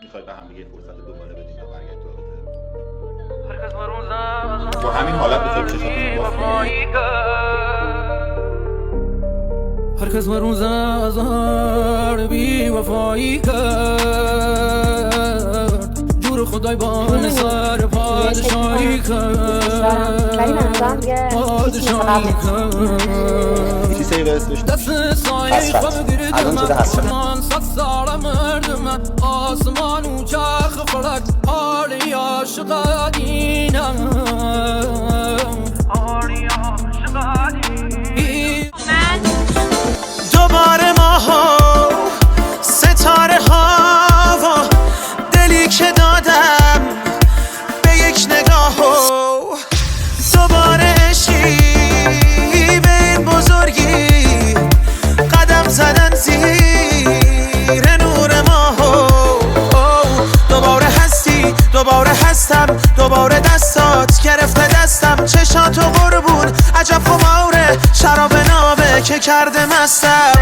میخوای به هم دیگه فرصت دوباره بدیم و برگردیم تو رابطه؟ با همین حالت بذار چشاتون هر کس بر اون زار بی وفایی کرد جور خدای بان سر پادشاهی کرد پادشاهی کرد چی سیغه اسمش دست سایه خم گردم من 100 سال مردم آسمان و چرخ فلک حالی عاشق دینم دوباره ماها ستاره ها و دلی که دادم به یک نگاه و دوباره عشقی به این بزرگی قدم زدن زیر نور ماها دوباره هستی دوباره هستم دوباره دستات گرفته دستم چشاتو قربون عجب خماره شراب نابه که کرده مستم